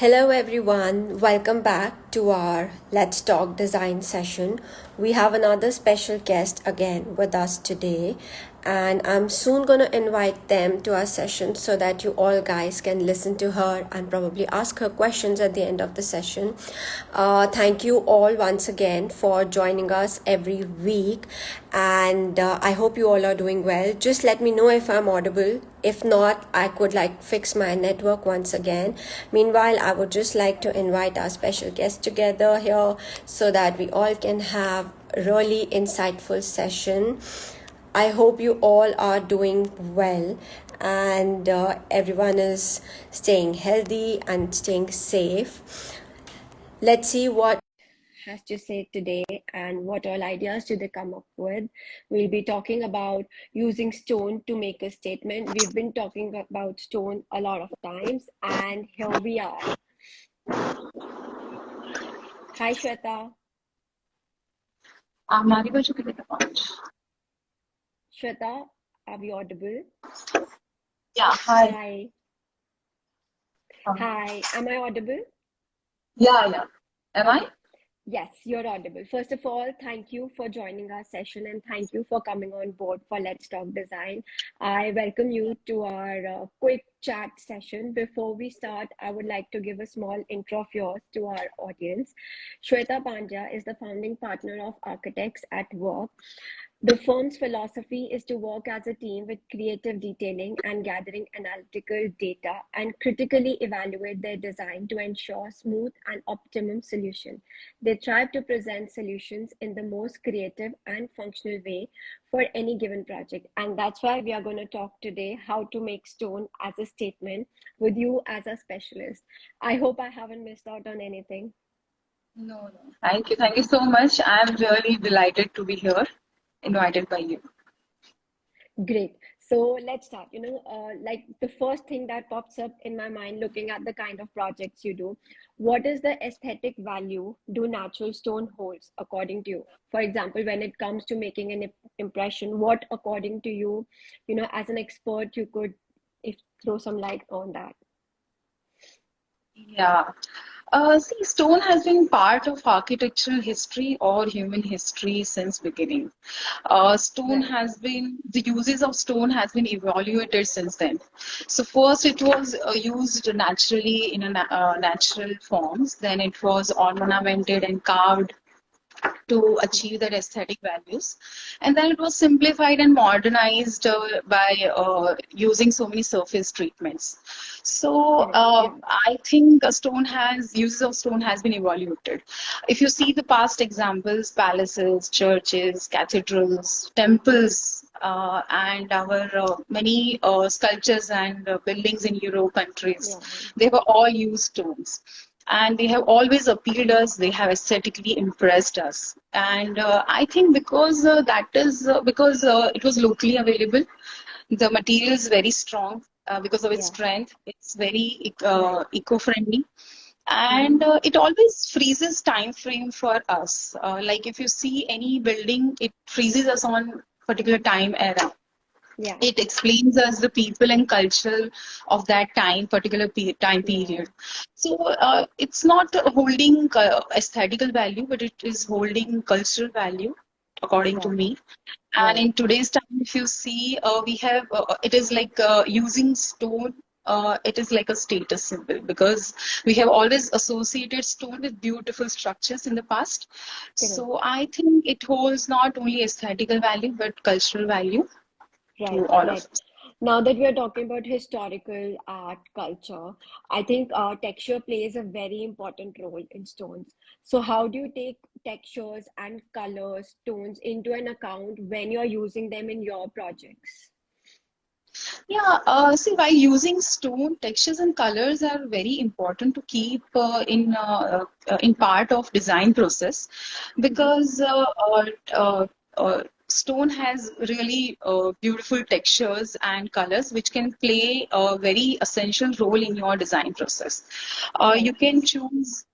Hello everyone, welcome back to our Let's Talk Design session. We have another special guest again with us today, and I'm soon going to invite them to our session so that you all guys can listen to her and probably ask her questions at the end of the session. Thank you all once again for joining us every week, and I hope you all are doing well. Just let me know if I'm audible. If not, I could fix my network once again. Meanwhile, I would just like to invite our special guest together here so that we all can have a really insightful session. I hope you all are doing well and everyone is staying healthy and staying safe. Let's see what has to say today and what all ideas do they come up with. We'll be talking about using stone to make a statement. We've been talking about stone a lot of times, and here we are. Hi, Shweta. हमारी बच्चों के लिए तो पाँच. Shweta, are we audible? Yeah, hi. Hi. Hi, am I audible? Yeah. Am I? Okay. Yes, you're audible. First of all, thank you for joining our session and thank you for coming on board for Let's Talk Design. I welcome you to our quick chat session. Before we start, I would like to give a small intro of yours to our audience. Shweta Pandya is the founding partner of Architects at Work. The firm's philosophy is to work as a team with creative detailing and gathering analytical data and critically evaluate their design to ensure smooth and optimum solution. They strive to present solutions in the most creative and functional way for any given project. And that's why we are going to talk today how to make stone as a statement with you as a specialist. I hope I haven't missed out on anything. No. Thank you. Thank you so much. I'm really delighted to be here, invited by you. Great. So let's start. The first thing that pops up in my mind looking at the kind of projects you do, what is the aesthetic value do natural stone holds according to you? For example, when it comes to making an impression, what according to you, as an expert, you could if throw some light on that? Yeah. See, stone has been part of architectural history or human history since beginning. Stone Right. has been, the uses of stone has been evaluated since then. So first it was used naturally in a natural forms. Then it was ornamented and carved to achieve their aesthetic values. And then it was simplified and modernized by using so many surface treatments. So Correct. Yeah. I think a stone has uses of stone has been evaluated. If you see the past examples, palaces, churches, cathedrals, temples, and our many sculptures and buildings in Europe countries, Yeah. they were all used stones, and they have always appealed us, they have aesthetically impressed us. And I think because that is because it was locally available, the material is very strong, because of its Yeah. strength, it's very Right. eco-friendly, Mm-hmm. and it always freezes time frame for us. Like if you see any building, it freezes us on particular time era. Yeah. It explains us the people and culture of that particular time Yeah. period. So it's not holding aesthetical value, but it is holding cultural value, according to Sure. me. And Right. in today's time, if you see, we have it is like using stone. It is like a status symbol because we have always associated stone with beautiful structures in the past. Correct. So I think it holds not only aesthetical value but cultural value Right. to all of Right. us. Now that we are talking about historical art culture, I think texture plays a very important role in stones. So, how do you take textures and colors, tones into an account when you're using them in your projects? Yeah, see, by using stone, textures and colors are very important to keep in part of design process, Hmm. because stone has really beautiful textures and colors which can play a very essential role in your design process. You Right. can choose,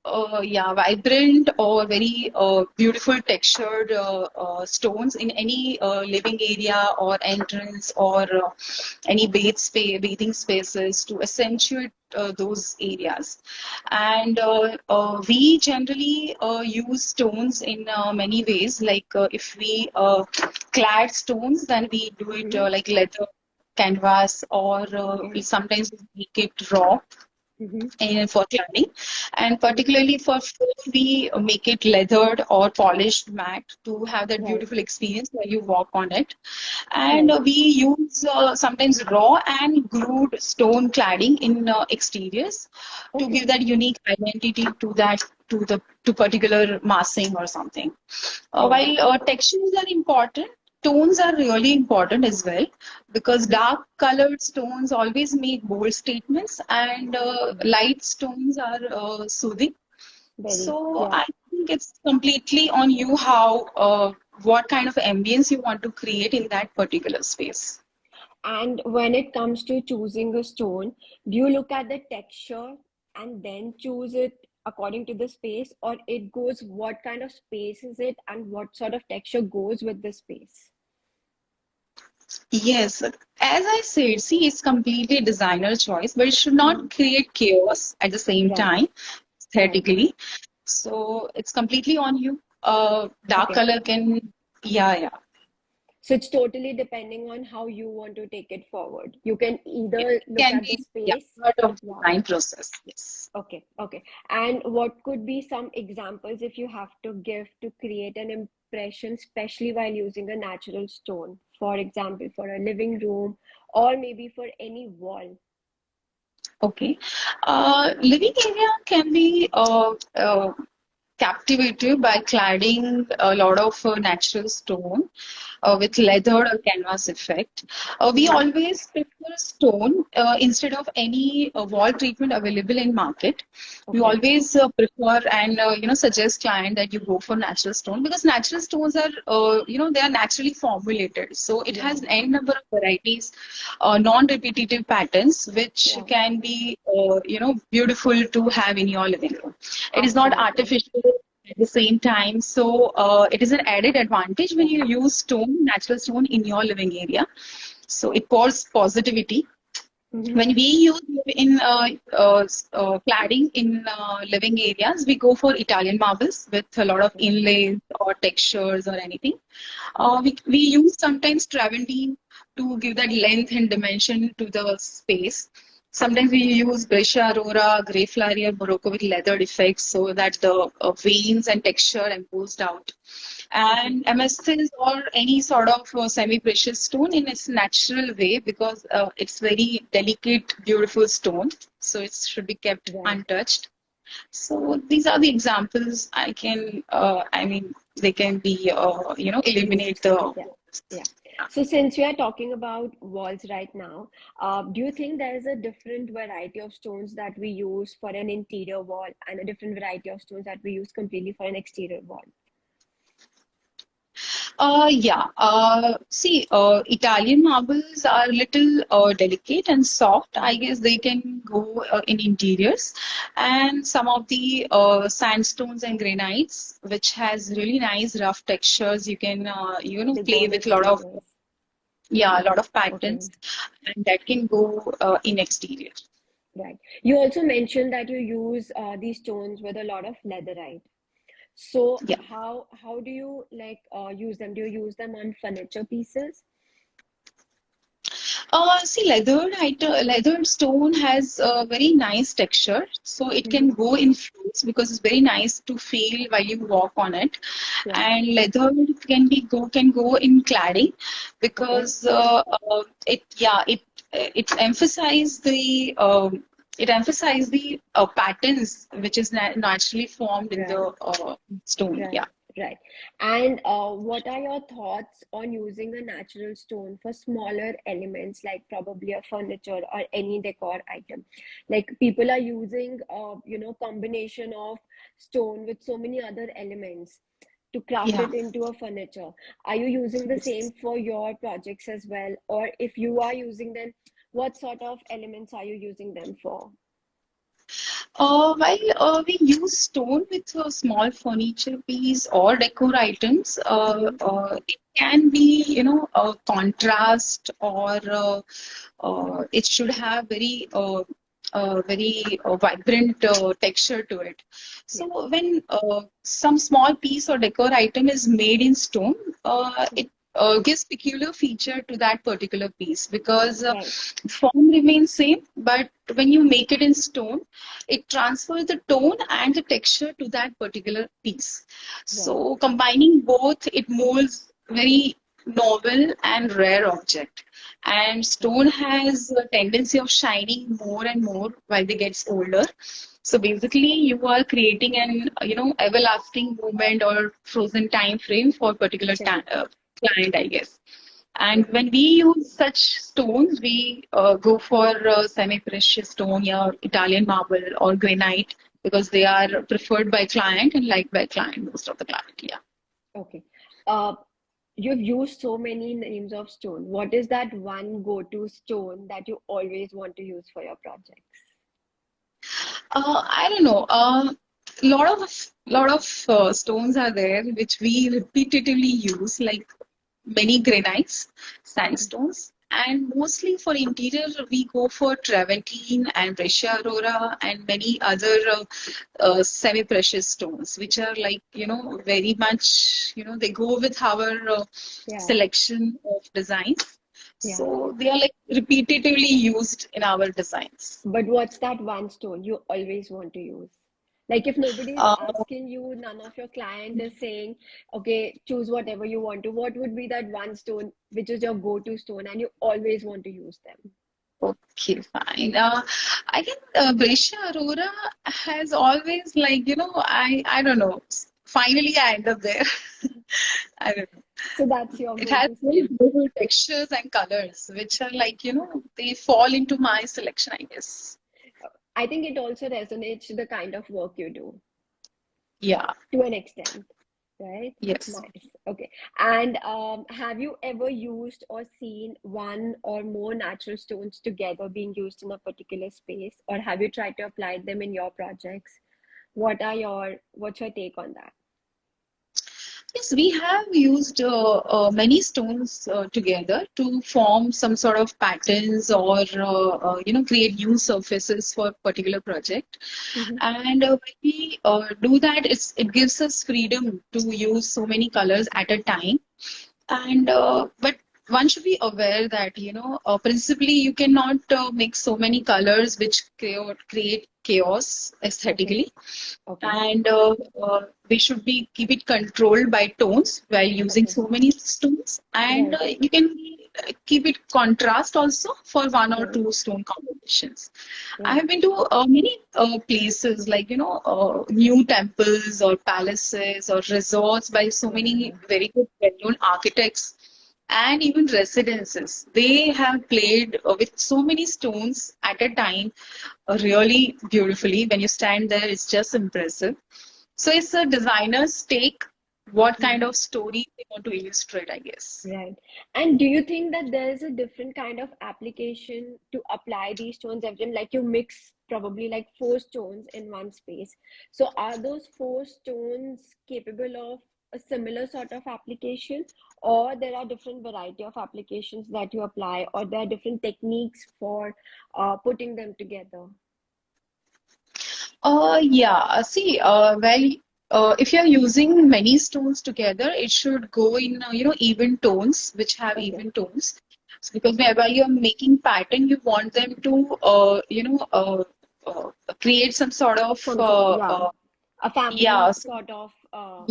yeah, vibrant or very beautiful textured stones in any living area or entrance or any bathing spaces to accentuate those areas. And we generally use stones in many ways. Like if we clad stones, then we do it Mm-hmm. like leather, canvas, or we Okay. sometimes make it raw Mm-hmm. for cladding, and Mm-hmm. particularly for floor, we make it leathered or polished matte to have that Right. beautiful experience while you walk on it. And Right. we use sometimes raw and glued stone cladding in exteriors to give Okay. that unique identity to that to particular massing or something. Oh. While textures are important, tones are really important as well, because Mm-hmm. dark colored stones always make bold statements, and Mm. light stones are soothing. Very. So Yeah. I think it's completely on you how what kind of ambience you want to create in that particular space. And when it comes to choosing a stone, do you look at the texture and then choose it according to the space, or it goes what kind of space is it and what sort of texture goes with the space? Yes, as I said, see, it's completely designer choice, but it should Hmm. not create chaos at the same Right, time, right. aesthetically. So it's completely on you. Dark Okay. color can, yeah, yeah. So it's totally depending on how you want to take it forward. You can It either look can at the be, yeah, space. part of the Yeah. design process. Yes. Okay, okay. And what could be some examples if you have to give to create an impression, especially while using a natural stone? For example, for a living room or maybe for any wall. Okay. Living area can be captivated by cladding a lot of natural stone with leather or canvas effect. We Mm-hmm. always prefer stone instead of any wall treatment available in market. We Okay. always prefer and suggest client that you go for natural stone, because natural stones are they are naturally formulated, so it Yeah, has n number of varieties, non-repetitive patterns, which yeah, can be beautiful to have in your living room. It is not absolutely. artificial at the same time. So it is an added advantage when Yeah. you use stone, natural stone in your living area. So it pours positivity. Mm-hmm. When we use in cladding in living areas, we go for Italian marbles with a lot of Okay. inlays or textures or anything. Mm-hmm. We use sometimes travertine to give that length and dimension to the space. Sometimes we use Brescia Aurora, Grey Flurry, or Morocco with leathered effects so that the veins and texture imposed out. Okay. And amethyst or any sort of semi-precious stone in its natural way, because it's very delicate, beautiful stone. So it should be kept Right. untouched. So these are the examples I can, I mean, they can be, eliminate Used. the. Yeah. Yeah. So since we are talking about walls right now, do you think there is a different variety of stones that we use for an interior wall and a different variety of stones that we use completely for an exterior wall? Yeah. See, Italian marbles are little delicate and soft. I Mm-hmm. guess they can go in interiors, and some of the sandstones and granites, which has really nice rough textures. You can They go play on with a lot of, exteriors. yeah, a lot of Okay. patterns, and that can go in exterior. Right. You also mentioned that you use these stones with a lot of leatherite. So Yeah. how do you like use them? Do you use them on furniture pieces? See, leathered stone has a very nice texture, so it Mm-hmm. can go in floats because it's very nice to feel while you walk on it. Yeah. And leathered can go in cladding Okay. because it emphasizes the patterns which is naturally formed in Right. the stone. Yeah. Right, right. And what are your thoughts on using a natural stone for smaller elements, like probably a furniture or any decor item? Like people are using, combination of stone with so many other elements to craft Yeah. it into a furniture. Are you using the same for your projects as well? Or if you are using them, what sort of elements are you using them for? While we use stone with a small furniture piece or decor items, Mm-hmm. it can be, a contrast, or it should have very very vibrant texture to it. Yeah. So when some small piece or decor item is made in stone, it gives peculiar feature to that particular piece because Right. form remains same, but when you make it in stone, it transfers the tone and the texture to that particular piece. Right. So combining both, it molds very novel and rare object. And Right. stone has a tendency of shining more and more while they gets older. So basically, you are creating an everlasting moment or frozen time frame for particular Right. client, I guess. And Right. when we use such stones, we go for semi-precious stone, yeah, Italian marble or granite, because they are preferred by client and liked by client, most of the client. Yeah. Okay. Uh, you've used so many names of stone. What is that one go-to stone that you always want to use for your projects? I don't know. Lot of stones are there which we repetitively use, like many granites, Mhm. sandstones, and mostly for interior we go for travertine and breccia aurora and many other semi-precious stones, which are like very much they go with our Yeah. selection of designs. Yeah. So they are like repetitively used in our designs. But what's that one stone you always want to use? Like if nobody is Uh, asking you, none of your client is saying, okay, choose whatever you want to, what would be that one stone which is your go-to stone and you always want to use them? Okay, fine. I think Brescia Aurora has always like, I don't know. Finally, I end up there. I don't know. So that's your It has go-to very stone. beautiful textures and colors, which are like, they fall into my selection, I guess. I think it also resonates to the kind of work you do Yeah, to an extent, right? yes. Nice. Okay. And have you ever used or seen one or more natural stones together being used in a particular space, or have you tried to apply them in your projects? What's your take on that? Yes, we have used many stones together to form some sort of patterns or create new surfaces for particular project. Hmm. And when we do that, it gives us freedom to use so many colors at a time. And but one should be aware that principally you cannot mix so many colors which create chaos Okay. aesthetically, Okay. and we should be keep it controlled by tones while using Okay. so many stones, and Right. you can keep it contrast also for one or Right. two stone combinations. I Right. have been to many places like new temples or palaces or resorts by so many Yeah. very good well-known architects, and even residences. They have played with so many stones at a time really beautifully. When you stand there, it's just impressive. So it's a designer's take what kind Mhm. of story they want to illustrate, I guess. Right. And do you think that there is a different kind of application to apply these stones every time? Like you mix probably like four stones in one space. So are those four stones capable of a similar sort of application, or there are different variety of applications that you apply, or there are different techniques for putting them together? Yeah. See, if you're using many stones together, it should go in, even tones, which have Okay. even tones. So because Okay. whenever you're making pattern, you want them to, uh, create some sort of, Some sort, yeah. A yeah. family sort of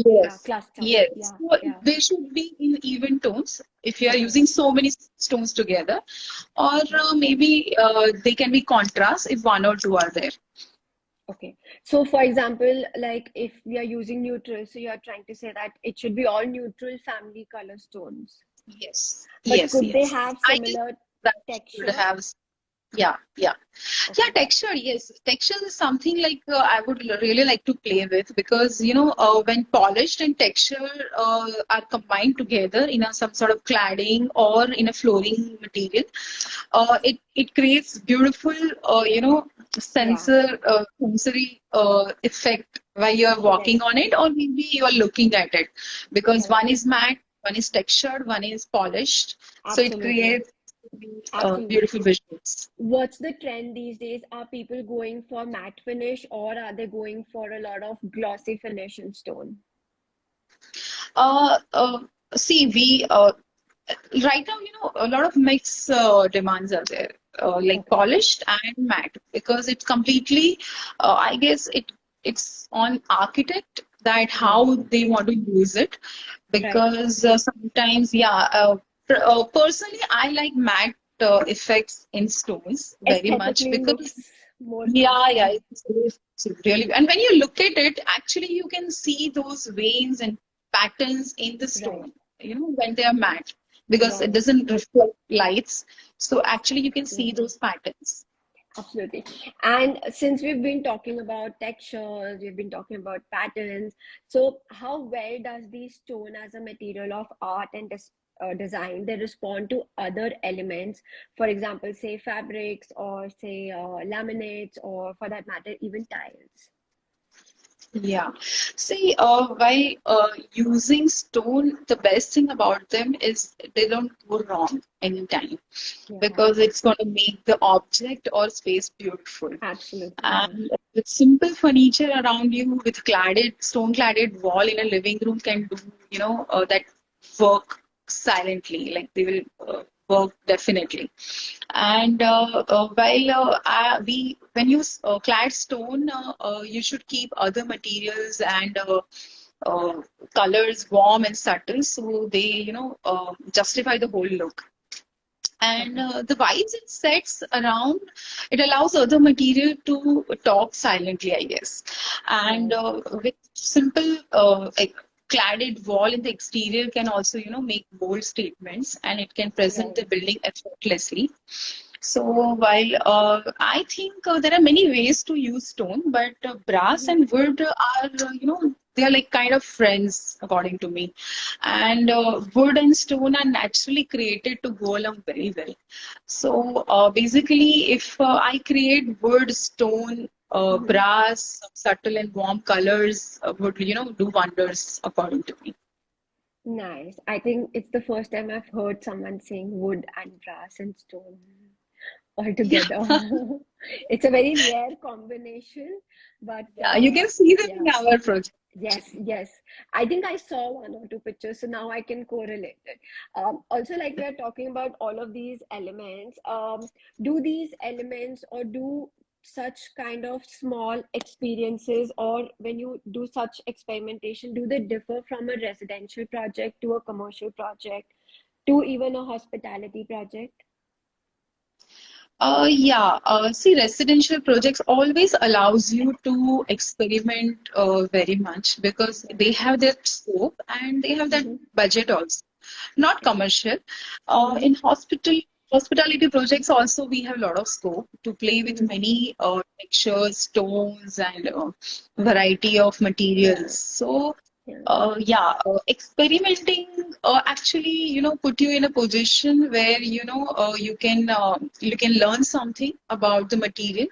yeah, Yes, cluster. yes. Yeah, So yeah. they should be in even tones if you are Okay. using so many stones together, or maybe they can be contrast if one or two are there. Okay. So, for example, like if we are using neutral, so you are trying to say that it should be all neutral family color stones. Yes, But yes, could they yes. have I guess similar that should texture? have. Yeah, yeah. Yeah, Okay. texture, yes. Texture is something like I would really like to play with because, when polished and texture are combined together in some sort of cladding or in a flooring material, it creates beautiful, Yeah. sensory effect while you are Right. walking on it, or maybe you are looking at it, because one Correct. is matte, one is textured, one is polished, so it Absolutely. creates Absolutely. beautiful visuals. What's the trend these days? Are people going for matte finish or are they going for a lot of glossy finish in stone? Uh, uh, See, we right now, a lot of mixed demands are there, like Okay. polished and matte, because it's completely, I guess it's on architect that Right. how they want to use it, Right. because sometimes, yeah, personally, I like matte effects in stones very much Aesthetically because looks more yeah, classy. it's really. And when you look at it, actually, you can see those veins and patterns in the Right. stone, when they are matte, because it Right. doesn't reflect lights. So actually, you can see Absolutely. those patterns. Absolutely. And since we've been talking about textures, we've been talking about patterns, so how well does the stone as a material of art and design, they respond to other elements, for example, say fabrics or say laminates or for that matter, even tiles? Yeah. See, by using stone, the best thing about them is they don't go wrong anytime, Yeah, because it's going to make the object or space beautiful. absolutely. Yeah. And with simple furniture around you, with stone cladded wall in a living room can do, that work silently, like they will work definitely. And when you clad stone, you should keep other materials and uh, colors warm and subtle, so they, justify the whole look. And Okay. the vibes it sets around, it allows other material to talk silently, I guess. And Right. with simple like cladded wall in the exterior can also, make bold statements, and it can present the Right. building effortlessly. So while I think there are many ways to use stone, but brass Mhm. and wood are, they are like kind of friends, according to me. And wood and stone are naturally created to go along very well. So basically, if I create wood, stone, Mhm. brass, subtle and warm colors would, do wonders, according to me. Nice. I think it's the first time I've heard someone saying wood and brass and stone all Yeah, together. It's a very rare combination, but yeah, you can see them yeah, in our project. yes, yes. I think I saw one or two pictures, so now I can correlate it. Also, like we are talking about all of these elements, do these elements or do such kind of small experiences, or when you do such experimentation, do they differ from a residential project to a commercial project to even a hospitality project? Yeah, see, residential projects always allows you to experiment very much, because Yeah. they have their scope and they have that Mm-hmm. budget also. Not Yeah. commercial. Mm-hmm. In hospitality projects also we have a lot of scope to play with Mm-hmm. many textures, tones, and variety of materials. Right. So Yeah. yeah, experimenting actually, put you in a position where, you can learn something about the material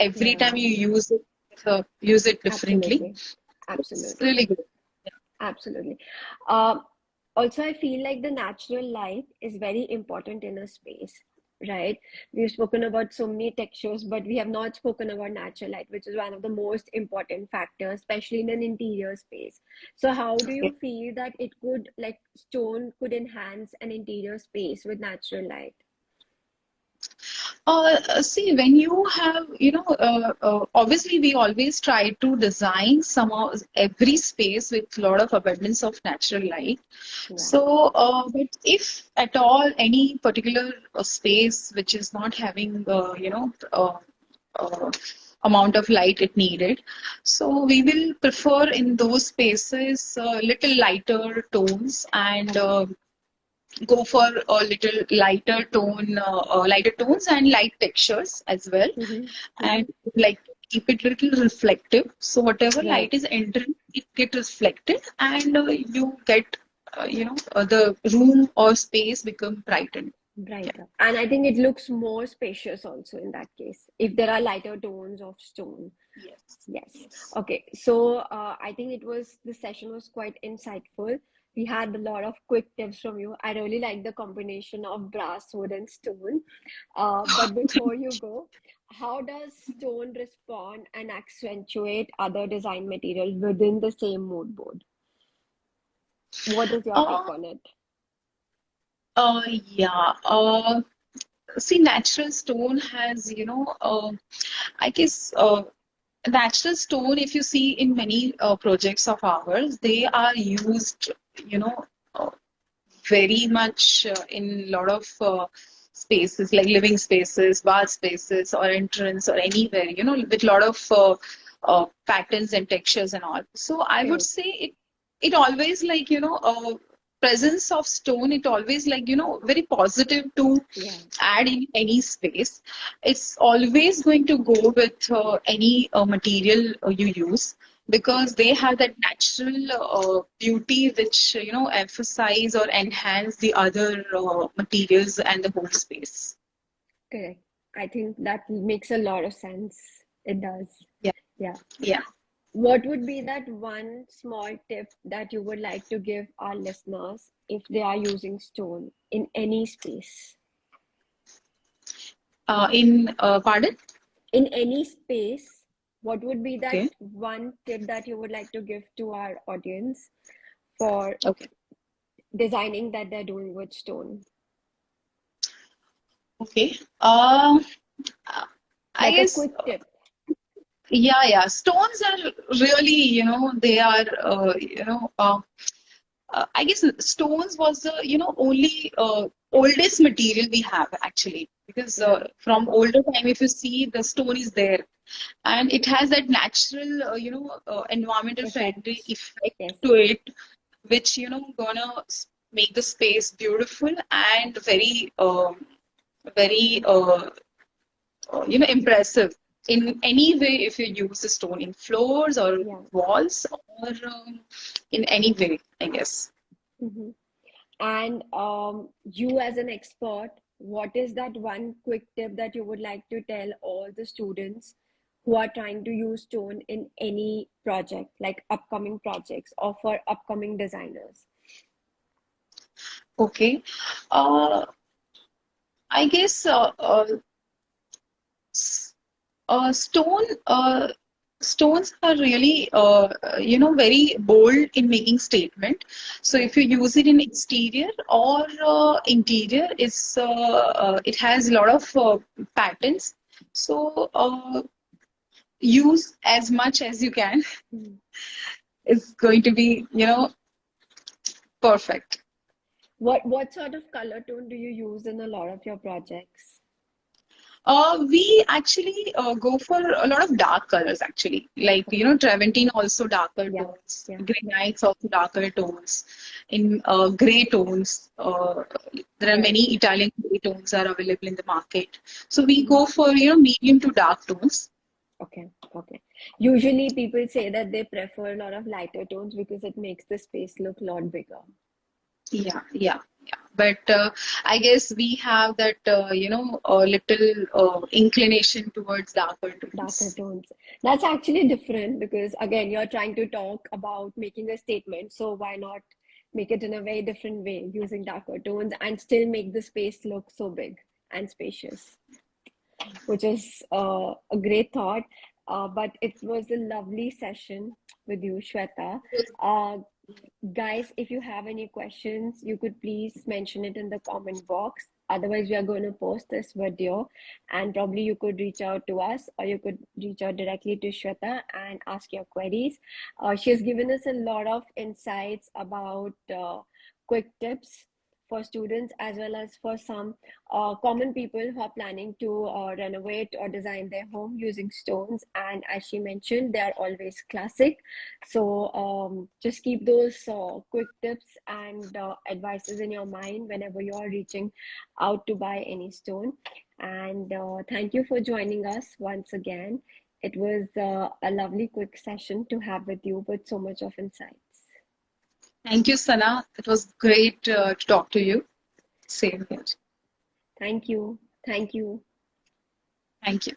every time Yeah. you use it differently. Absolutely. It's Absolutely. really good. Absolutely. Um, Also, I feel like the natural light is very important in a space, right? We've spoken about so many textures, but we have not spoken about natural light, which is one of the most important factors, especially in an interior space. So, how do Yeah. you feel that it could, like, stone could enhance an interior space with natural light? See, when you have, obviously we always try to design every space with a lot of abundance of natural light. Yeah. So, but if at all any particular space which is not having, uh, amount of light it needed, so we will prefer in those spaces little lighter tones, and go for a little lighter tones and light textures as well, Mm-hmm. Mm-hmm. and like keep it little reflective. So whatever light Right. is entering, it get reflected, and you get, the room or space become brightened. Yeah. Brighter. And I think it looks more spacious also in that case, if there are lighter tones of stone. Yes. Yes. Yes. Okay. So I think the session was quite insightful. We had a lot of quick tips from you. I really like the combination of brass, wood, and stone. But before you go, how does stone respond and accentuate other design materials within the same mood board? What is your take Uh, on it? yeah. See, natural stone has, I guess, natural stone, if you see in many projects of ours, they are used, you know, uh, very much in a lot of spaces like living spaces, bar spaces, or entrance, or anywhere, with a lot of patterns and textures and all. So I would Correct. say it always like presence of stone. It always like very positive to Yeah, add in any space. It's always going to go with any material you use, because they have that natural beauty which emphasize or enhance the other materials and the whole space. correct. I think that makes a lot of sense. It does. Yeah, Yeah. yeah. What would be that one small tip that you would like to give our listeners if they are using stone in any space? In pardon? In any space, what would be that Okay, one tip that you would like to give to our audience for okay, designing that they're doing with stone? okay. I Like a guess quick tip. yeah, yeah. Stones are really, they are I guess stones was the only oldest material we have actually, because Yeah, from older time, if you see, the stone is there, and it has that natural environmental friendly effects. effect Yes. to it, which gonna make the space beautiful and very impressive in any way, if you use the stone in floors or Yeah. walls, or in any way, I guess. Hmm. And you, as an expert, what is that one quick tip that you would like to tell all the students who are trying to use stone in any project, like upcoming projects or for upcoming designers? Okay. Uh, I guess s- stone stones are really very bold in making statement. So Yeah. if you use it in exterior or interior, it has a lot of patterns. So use as much as you can. Mhm. It's going to be perfect. What sort of color tone do you use in a lot of your projects? We actually go for a lot of dark colors actually. Like, Okay. Travertine also darker Yeah. tones, Yeah. granites also darker tones, in gray tones. There are Right. many Italian gray tones are available in the market. So we Mhm. go for, medium to dark tones. Okay. Okay. Usually people say that they prefer a lot of lighter tones because it makes the space look a lot bigger. Yeah, yeah, yeah. But I guess we have that, a little inclination towards darker Darker tones. tones. That's actually different because, again, you're trying to talk about making a statement. So why not make it in a very different way using darker tones and still make the space look so big and spacious, which is a great thought. But it was a lovely session with you, Shweta. Uh, Guys, if you have any questions, you could please mention it in the comment box. Otherwise, we are going to post this video and probably you could reach out to us or you could reach out directly to Shweta and ask your queries. She has given us a lot of insights about quick tips for students as well as for some common people who are planning to renovate or design their home using stones. And as she mentioned, they are always classic, so just keep those quick tips and advices in your mind whenever you are reaching out to buy any stone. And thank you for joining us once again. It was a lovely quick session to have with you with so much of insights. Thank you, Sana. It was great to talk to you. Same here. Thank you. Thank you. Thank you.